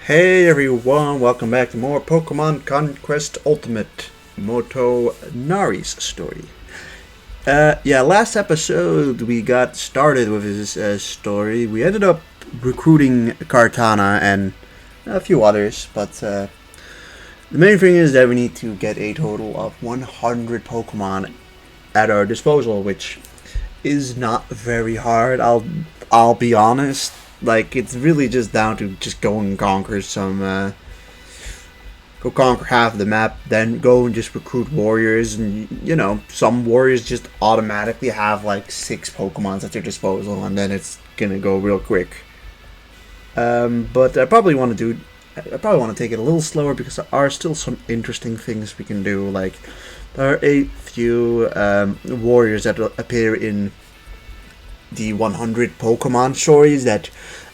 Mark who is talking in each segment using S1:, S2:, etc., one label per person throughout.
S1: Hey everyone, welcome back to more Pokemon Conquest Ultimate Motonari's story. Last episode we got started with his story. We ended up recruiting Kartana and a few others, but the main thing is that we need to get a total of 100 Pokemon at our disposal, which is not very hard. I'll be honest. Like, it's really just down to just go and conquer go conquer half of the map, then go and just recruit warriors, and some warriors just automatically have like 6 Pokemons at their disposal, and then it's gonna go real quick. But I probably want to take it a little slower because there are still some interesting things we can do. Like, there are a few warriors that appear in the 100 Pokemon stories that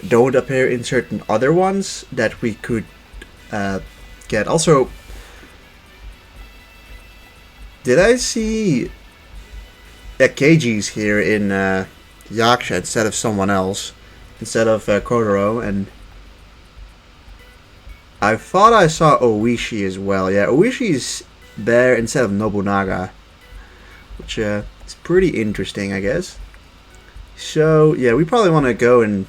S1: don't appear in certain other ones that we could get. Also, did I see Akagi's here in Yaksha instead of someone else, instead of Kotaro? And I thought I saw Oishi as well. Yeah, Oishi's there instead of Nobunaga, which is pretty interesting, I guess. So, yeah, we probably want to go and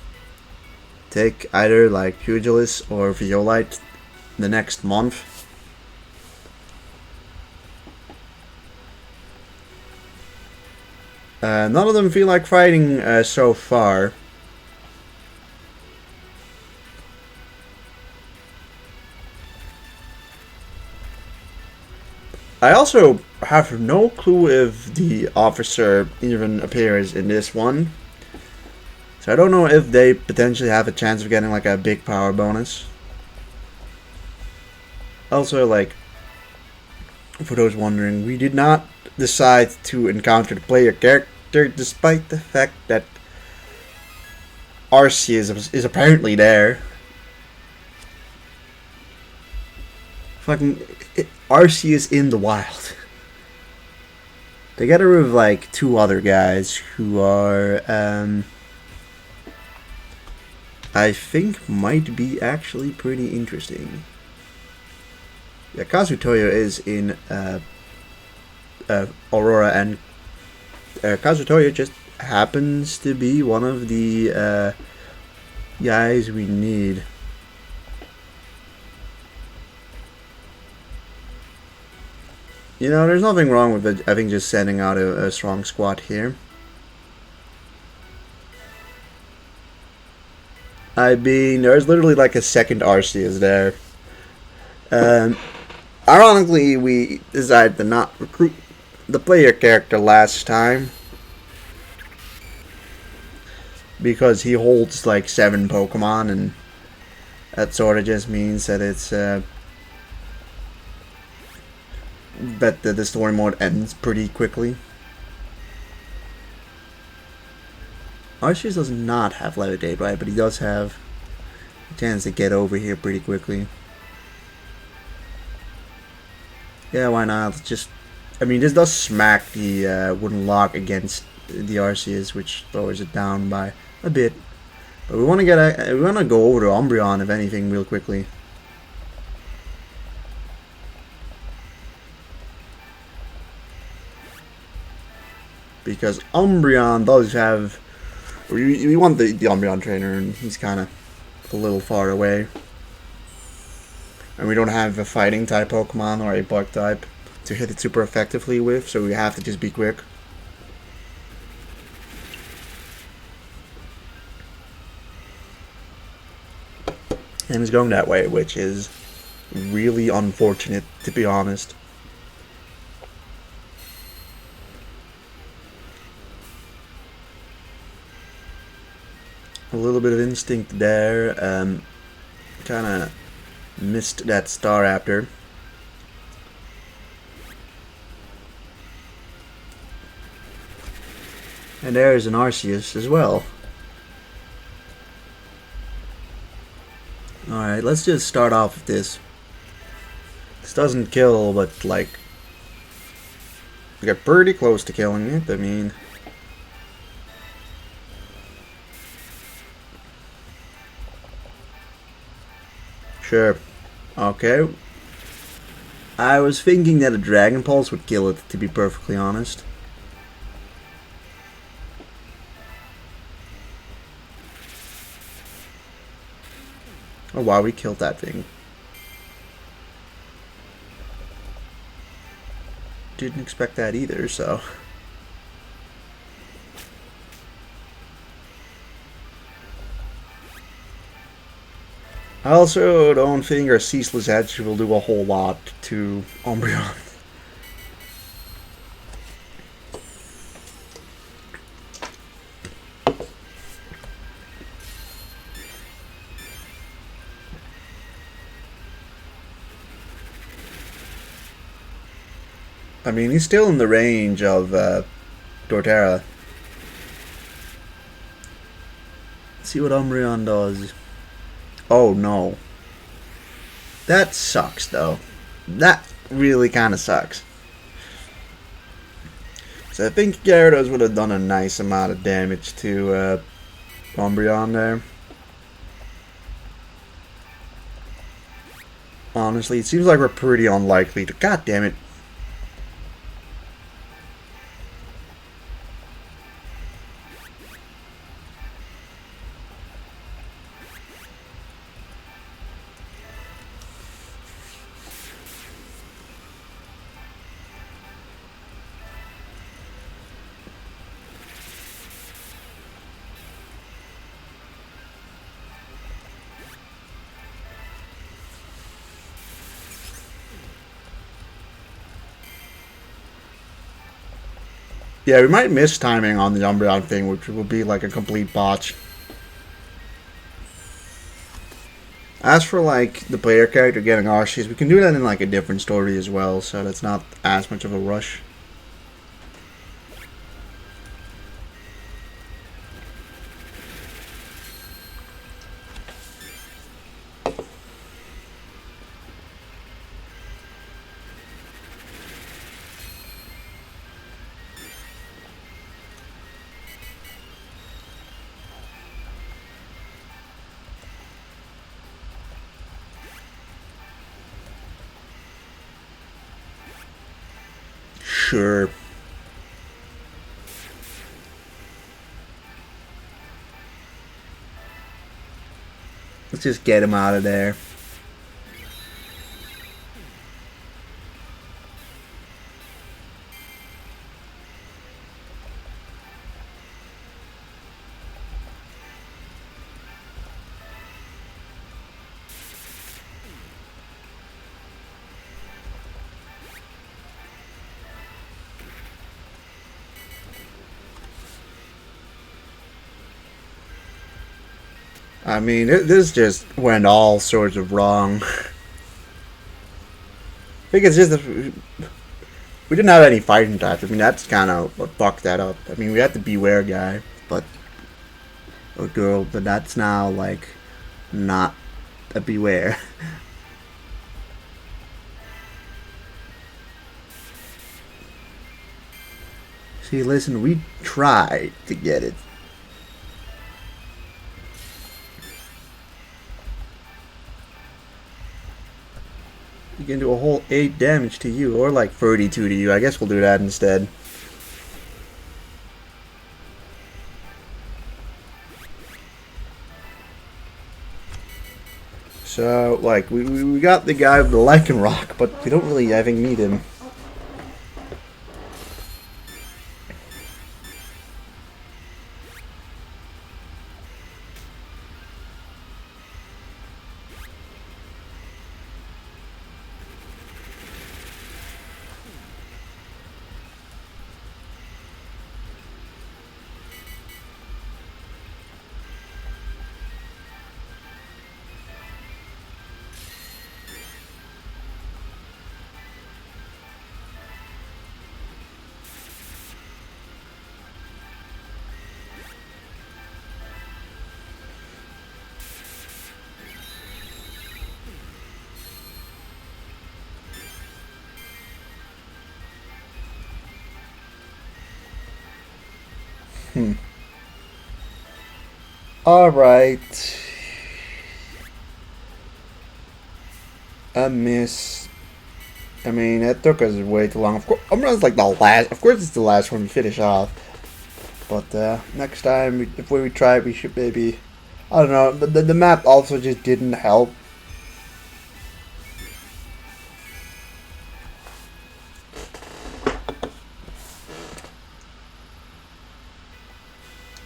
S1: take either, like, Pugilist or Violite the next month. None of them feel like fighting so far. I also have no clue if the officer even appears in this one. So I don't know if they potentially have a chance of getting like a big power bonus. Also, like, for those wondering, we did not decide to encounter the player character despite the fact that Arceus is apparently there. Fucking Arceus in the wild. Together with like 2 other guys who are I think might be actually pretty interesting. Yeah, Kazutoyo is in Aurora, and Kazutoyo just happens to be one of the guys we need. You know, there's nothing wrong with it. I think just sending out a strong squad here. I mean, there's literally like a second Arceus there. Ironically, we decided to not recruit the player character last time because he holds like 7 Pokemon, and that sort of just means that it's that the story mode ends pretty quickly. Arceus does not have Levitate, right? But he does have a chance to get over here pretty quickly. Yeah, why not? Just, I mean, this does smack the wooden lock against the Arceus, which lowers it down by a bit. But we want to go over to Umbreon, if anything, real quickly. Because Umbreon does have... We want the Umbreon trainer, and he's kind of a little far away. And we don't have a fighting type Pokemon or a bug type to hit it super effectively with, so we have to just be quick. And he's going that way, which is really unfortunate, to be honest. A little bit of instinct there. Kind of missed that Staraptor. And there's an Arceus as well. Alright, let's just start off with this. This doesn't kill, but like, we got pretty close to killing it. I mean, Sure. Okay. I was thinking that a Dragon Pulse would kill it, to be perfectly honest. Oh wow, we killed that thing. Didn't expect that either, so... I also don't think our Ceaseless Edge will do a whole lot to Umbreon. I mean, he's still in the range of Torterra. Let's see what Umbreon does. Oh no. That sucks, though. That really kind of sucks. So I think Gyarados would have done a nice amount of damage to Umbreon there. Honestly, it seems like we're pretty unlikely to... God damn it. Yeah, we might miss timing on the Umbreon thing, which will be like a complete botch. As for like the player character getting Arceus, we can do that in like a different story as well, so that's not as much of a rush. Sure. Let's just get him out of there. I mean, this just went all sorts of wrong. I think it's just that we didn't have any fighting types. I mean, that's kind of what fucked that up. I mean, we had the Beware guy, but... or girl, but that's now, like, not a Beware. See, listen, we tried to get it. You can do a whole 8 damage to you, or like 32 to you. I guess we'll do that instead. So, like, we got the guy with the Lycanroc, but we don't really, I think, need him. Alright. A miss. I mean, it took us way too long. Of course, Umbreon's like the last. Of course, it's the last one we finish off. But next time, if we try it, we should maybe. I don't know. The map also just didn't help.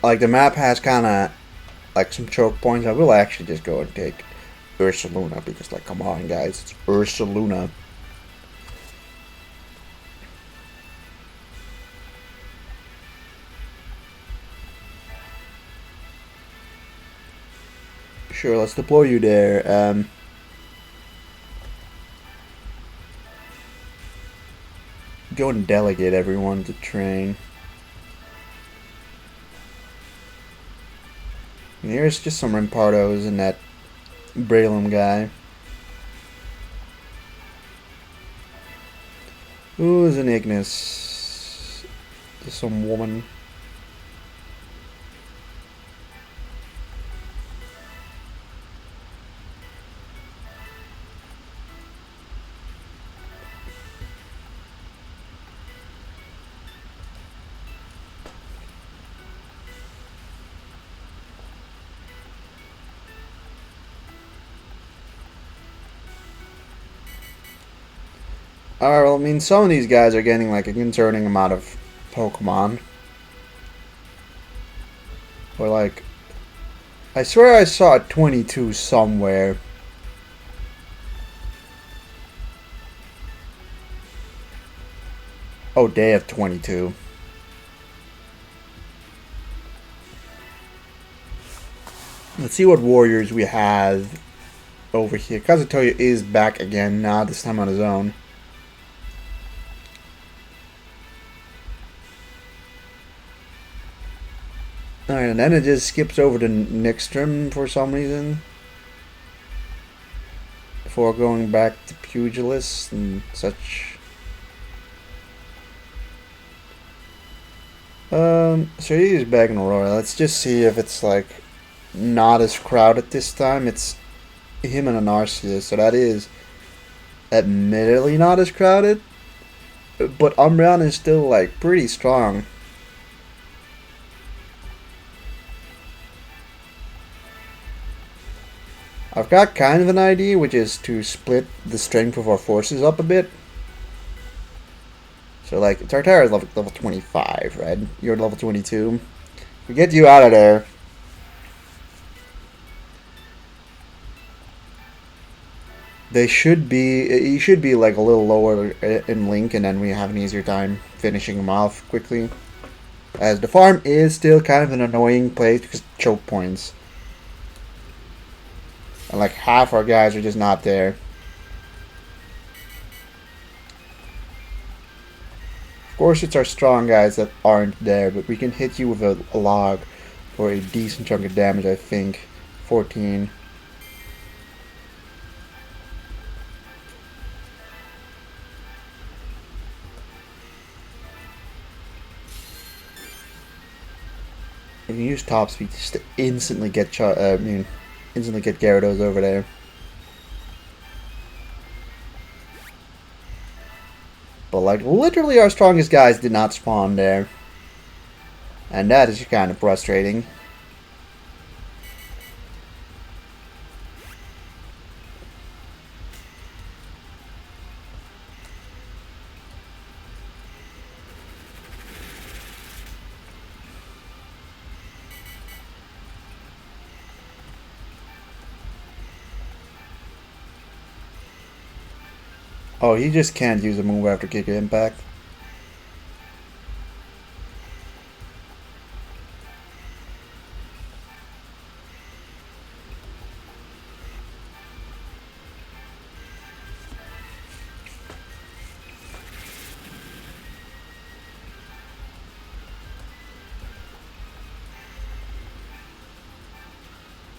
S1: Like the map has kind of like some choke points. I will actually just go and take Ursaluna because, like, come on, guys, it's Ursaluna. Sure, let's deploy you there. Go and delegate everyone to train. And here's just some Rampardos and that Braylum guy. Who's an Ignis? Just some woman. Alright, well, I mean, some of these guys are getting like a concerning amount of Pokemon. Or like, I swear I saw a 22 somewhere. Oh, they have 22. Let's see what warriors we have over here. Kazutoya is back again now, this time on his own. Alright, and then it just skips over to Nixtrim for some reason. Before going back to Pugilist and such. So he's back in Aurora. Let's just see if it's like not as crowded this time. It's him and an Arceus, so that is admittedly not as crowded. But Umbreon is still like pretty strong. I've got kind of an idea, which is to split the strength of our forces up a bit. So, like, Tartara is level 25, right? You're level 22. We get you out of there. They should be, you should be like a little lower in Link, and then we have an easier time finishing them off quickly. As the farm is still kind of an annoying place because of choke points. And like half our guys are just not there. Of course, it's our strong guys that aren't there, but we can hit you with a log for a decent chunk of damage, I think. 14. You can use top speed just to instantly get instantly get Gyarados over there. But like literally our strongest guys did not spawn there. And that is kind of frustrating. Oh, he just can't use a move after Giga Impact.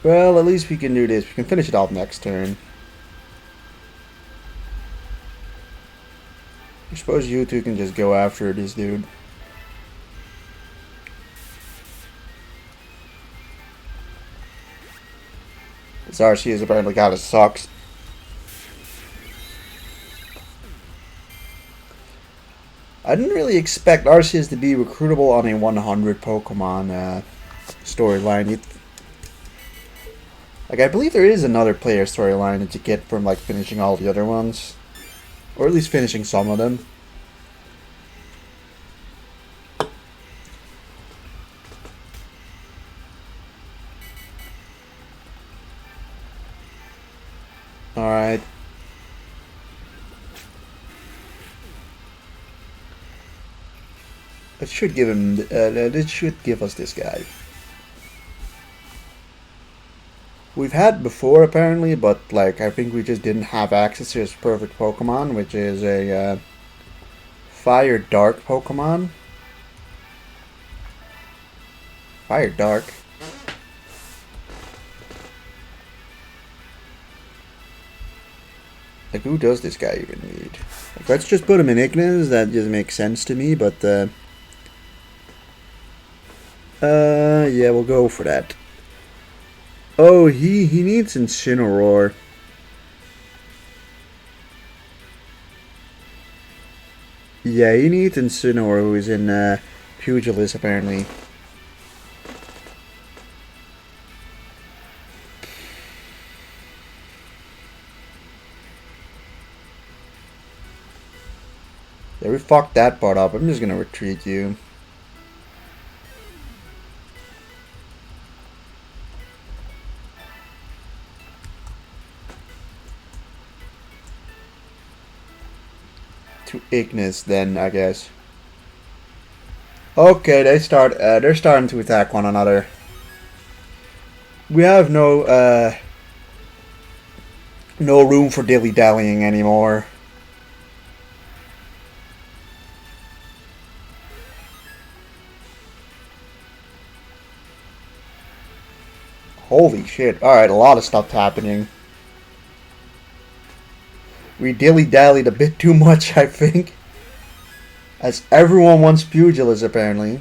S1: Well, at least we can do this. We can finish it off next turn. I suppose you two can just go after this dude. This Arceus apparently kind of sucks. I didn't really expect Arceus to be recruitable on a 100 Pokemon storyline. Like, I believe there is another player storyline that you get from, like, finishing all the other ones. Or at least finishing some of them. Alright. It should give him. It should give us this guy. We've had before apparently, but like I think we just didn't have access to his perfect Pokemon, which is a Fire Dark Pokemon. Fire Dark. Like, who does this guy even need? Like, let's just put him in Ignis. That just makes sense to me, but yeah, we'll go for that. Oh, he needs Incineroar. Yeah, he needs Incineroar, who is in Pugilist, apparently. Yeah, we fucked that part up. I'm just gonna retreat you. To Ignis, then, I guess. Okay, they're starting to attack one another. We have no room for dilly-dallying anymore. Holy shit. Alright, a lot of stuff happening. We dilly-dallied a bit too much, I think. As everyone wants Pugilist, apparently.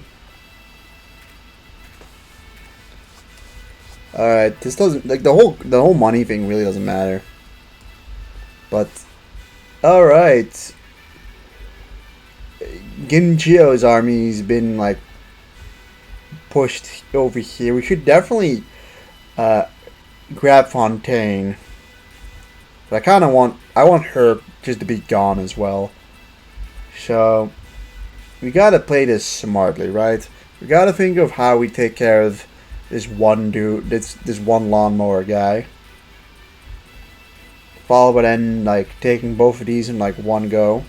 S1: Alright, this doesn't... Like, the whole money thing really doesn't matter. But... Alright. Ginchio's army's been, like... pushed over here. We should definitely... grab Fontaine. But I kind of want... I want her just to be gone as well. So... We gotta play this smartly, right? We gotta think of how we take care of this one dude, this one lawnmower guy. Followed by then, like, taking both of these in, like, one go.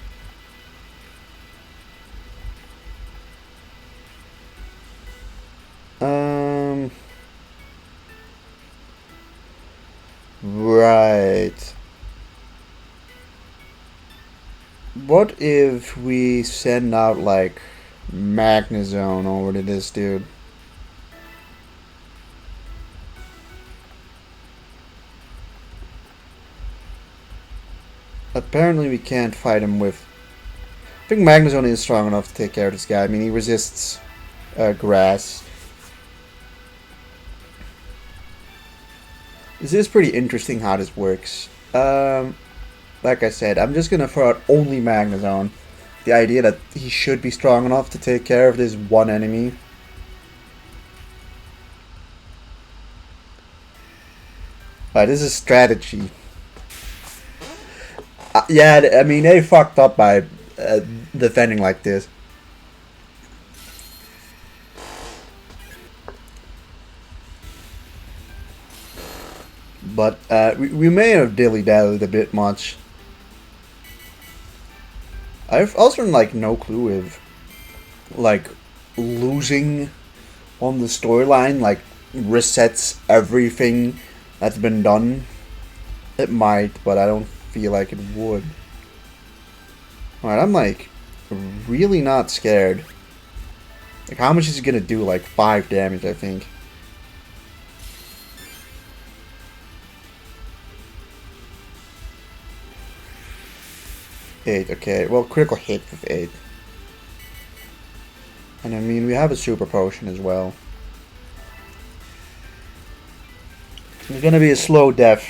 S1: Right. What if we send out, like, Magnezone over to this dude? Apparently we can't fight him with... I think Magnezone is strong enough to take care of this guy. I mean, he resists grass. This is pretty interesting how this works. Like I said, I'm just gonna throw out only Magnezone. The idea that he should be strong enough to take care of this one enemy. This is strategy. Yeah, I mean, they fucked up by defending like this. But we may have dilly-dallied a bit much. I've also like no clue if like losing on the storyline like resets everything that's been done. It might, but I don't feel like it would. Alright, I'm like really not scared. Like, how much is it gonna do? Like 5 damage, I think. Okay, well, critical hit with 8. And I mean, we have a super potion as well. It's gonna be a slow death.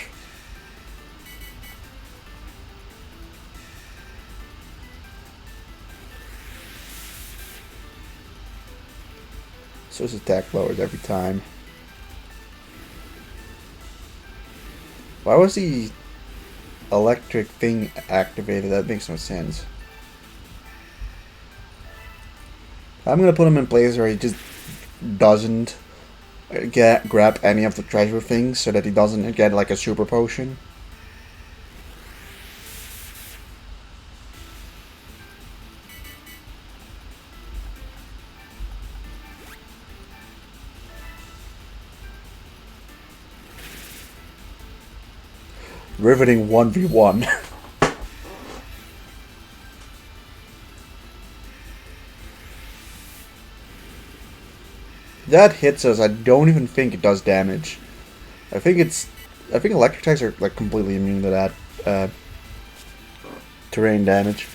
S1: So his attack lowered every time. Why was the electric thing activated? That makes no sense. I'm gonna put him in place where he just doesn't grab any of the treasure things, so that he doesn't get like a super potion. Riveting 1v1. That hits us. I don't even think it does damage. I think electric attacks are like completely immune to that terrain damage.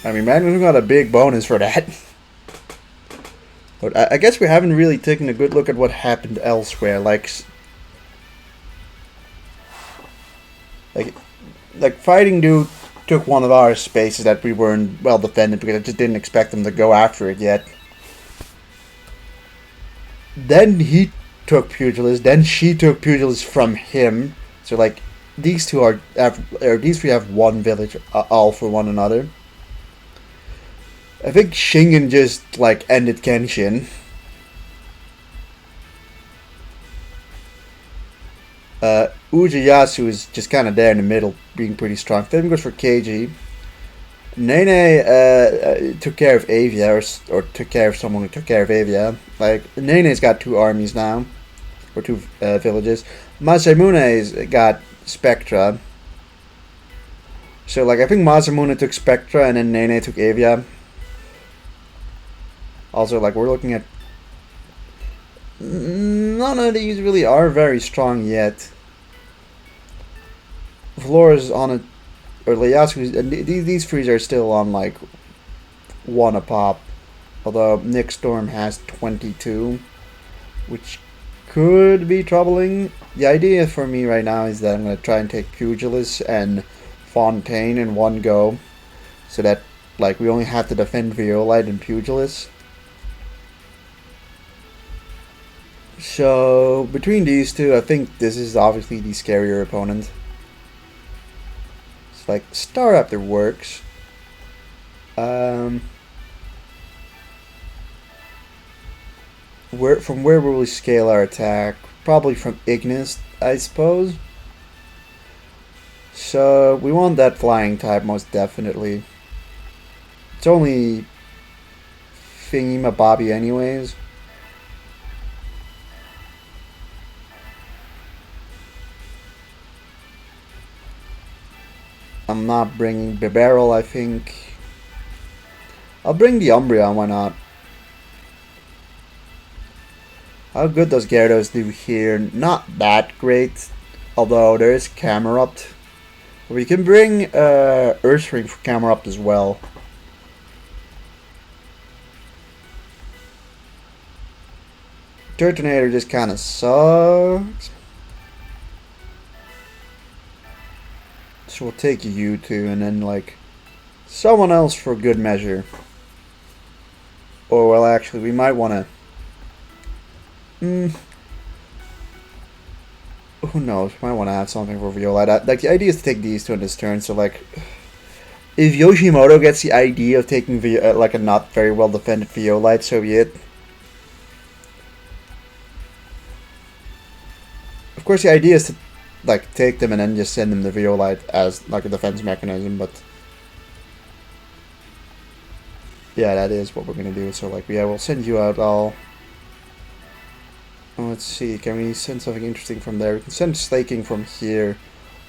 S1: I mean, man, we've got a big bonus for that. But I guess we haven't really taken a good look at what happened elsewhere. Like Fighting Dude took one of our spaces that we weren't well defended because I just didn't expect them to go after it yet. Then he took Pugilist. Then she took Pugilist from him. So like these three have one village all for one another. I think Shingen just like ended Kenshin. Ujiyasu is just kind of there in the middle, being pretty strong. Then goes for Keiji. Nene took care of Avia, or took care of someone who took care of Avia. Like, Nene's got 2 armies now, or 2 villages. Masamune's got Spectra. So, like, I think Masamune took Spectra, and then Nene took Avia. Also, like, we're looking at... None of these really are very strong yet. Flora's on it, or Ieyasu, and these 3 are still on like 1 a pop. Although Nick Storm has 22, which could be troubling. The idea for me right now is that I'm going to try and take Pugilist and Fontaine in one go, so that like we only have to defend Violite and Pugilist. So between these two, I think this is obviously the scarier opponent. It's like Star Raptor works. From where will we scale our attack? Probably from Ignis, I suppose. So we want that flying type most definitely. It's only Thingy Bobby anyways. I'm not bringing Bibarel, I think. I'll bring the Umbreon, why not? How good does Gyarados do here? Not that great. Although there is Camerupt. We can bring Ursaring for Camerupt as well. Turtonator just kind of sucks. So we'll take you two and then like someone else for good measure. Or well, actually we might want to who knows, we might want to have something for Viola. Like the idea is to take these two in this turn, so like if Yoshimoto gets the idea of taking like a not very well defended Violite, so be it. Of course the idea is to like take them and then just send them the Violite as like a defense mechanism, but yeah, that is what we're gonna do. So like yeah, we'll send you out all. Let's see, can we send something interesting from there? We can send Slaking from here,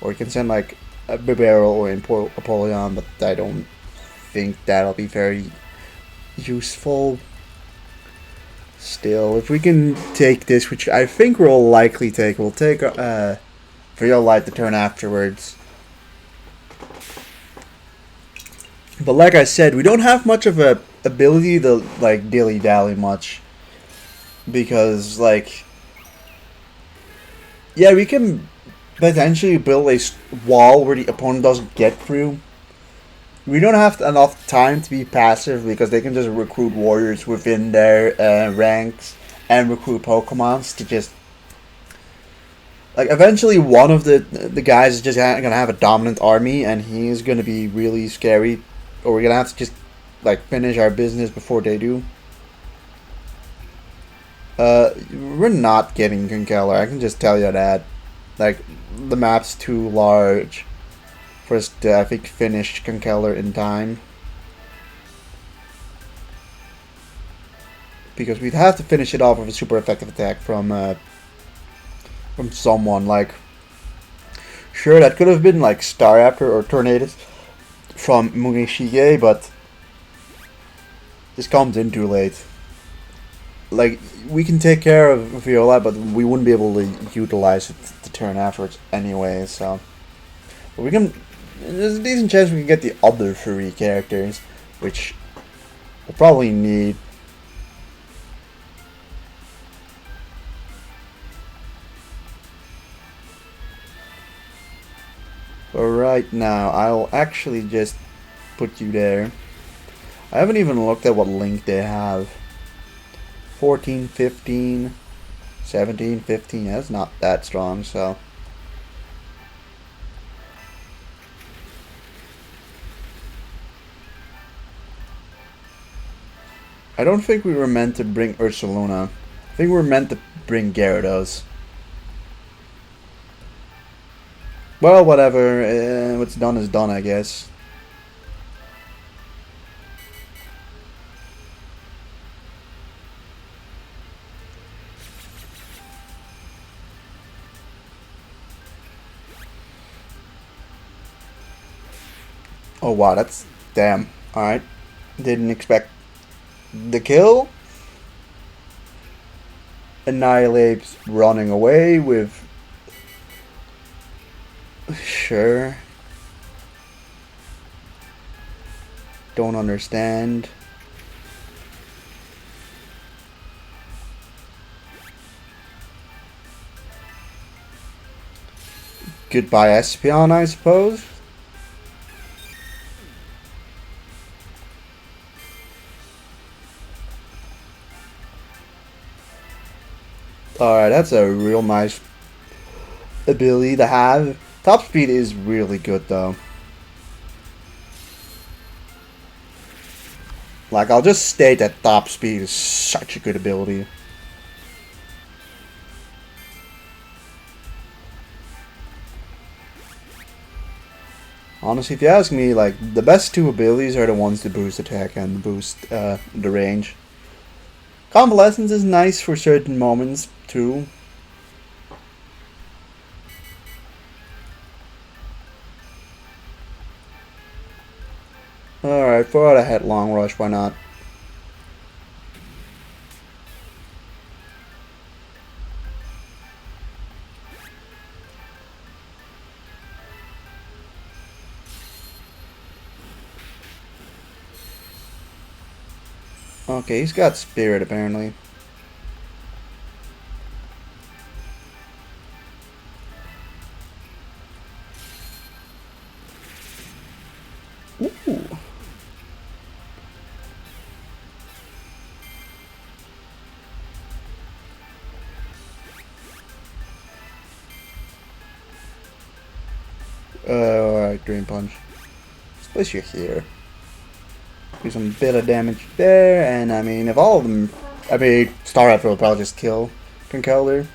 S1: or we can send like a Bibarel or Apollyon, but I don't think that'll be very useful. Still, if we can take this, which I think we'll likely take, we'll take Violite the turn afterwards. But like I said, we don't have much of a ability to like dilly-dally much. Because like yeah, we can potentially build a wall where the opponent doesn't get through. We don't have enough time to be passive because they can just recruit warriors within their ranks and recruit Pokemons to just like eventually one of the guys is just gonna have a dominant army and he's gonna be really scary, or we're gonna have to just like finish our business before they do. We're not getting Conkeller, I can just tell you that. Like, the map's too large for us to, I think, finish Conkeller in time. Because we'd have to finish it off with a super effective attack from someone. Like, sure, that could have been like Staraptor or Tornadus from Mugashige, but this comes in too late. Like, we can take care of Viola, but we wouldn't be able to utilize it the turn afterwards anyway, so. But we can. There's a decent chance we can get the other 3 characters, which we'll probably need. But right now, I'll actually just put you there. I haven't even looked at what link they have. 14, 15, 17, 15, that's not that strong, so. I don't think we were meant to bring Ursaluna. I think we were meant to bring Gyarados. Well, whatever, what's done is done, I guess. Oh wow, that's damn. Alright. Didn't expect the kill. Annihilate's running away with. Sure. Don't understand. Goodbye, Espeon, I suppose. Alright, that's a real nice ability to have. Top speed is really good though. Like, I'll just state that top speed is such a good ability. Honestly, if you ask me, like, the best 2 abilities are the ones to boost attack and boost the range. Convalescence is nice for certain moments too. Alright, throw out a headlong rush, why not? Okay, he's got spirit apparently. Ooh. Alright, Dream Punch. Let's place you here. Do some bit of damage there, and I mean, if all of them. I mean, Staraptor will probably just kill Conkeldurr.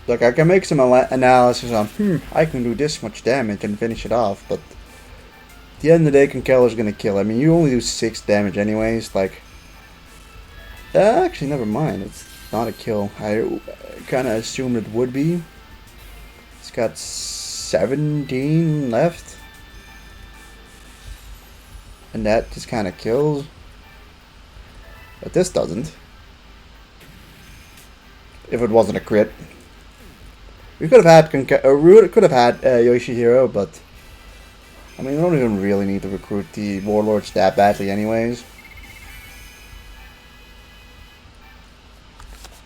S1: Look, I can make some analysis on, I can do this much damage and finish it off, but at the end of the day, Conkeldurr's gonna kill. I mean, you only do 6 damage anyways, like. Actually, never mind, it's not a kill. I kinda assumed it would be. It's got 17 left. And that just kinda kills. But this doesn't. If it wasn't a crit. We could have had Yoshihiro, but I mean, we don't even really need to recruit the warlords that badly anyways.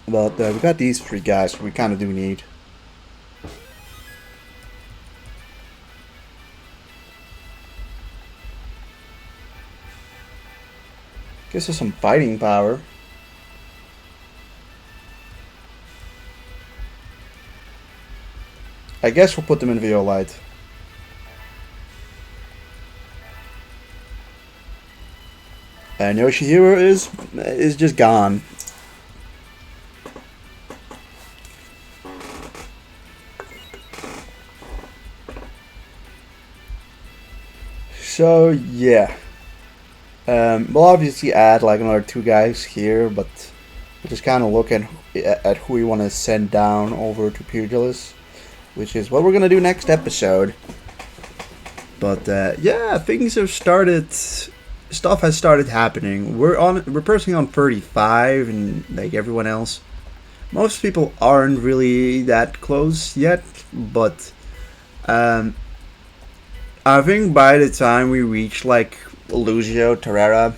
S1: But we got these 3 guys we kind of do need. Gives us some fighting power. I guess we'll put them in Violite. And Yoshihiro is just gone. So yeah, we'll obviously add like another 2 guys here, but we'll just kind of look at who we want to send down over to Pugilist, which is what we're gonna do next episode. But yeah, things have started. Stuff has started happening. We're personally on 35, and like everyone else, most people aren't really that close yet. But I think by the time we reach like Luzio, Terrera,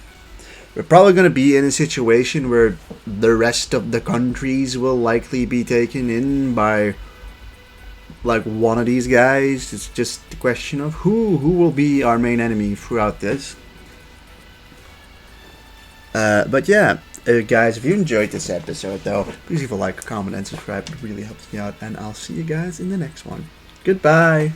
S1: we're probably going to be in a situation where the rest of the countries will likely be taken in by like one of these guys. It's just the question of who will be our main enemy throughout this. But yeah, guys, if you enjoyed this episode though, please leave a like, comment, and subscribe. It really helps me out, and I'll see you guys in the next one. Goodbye!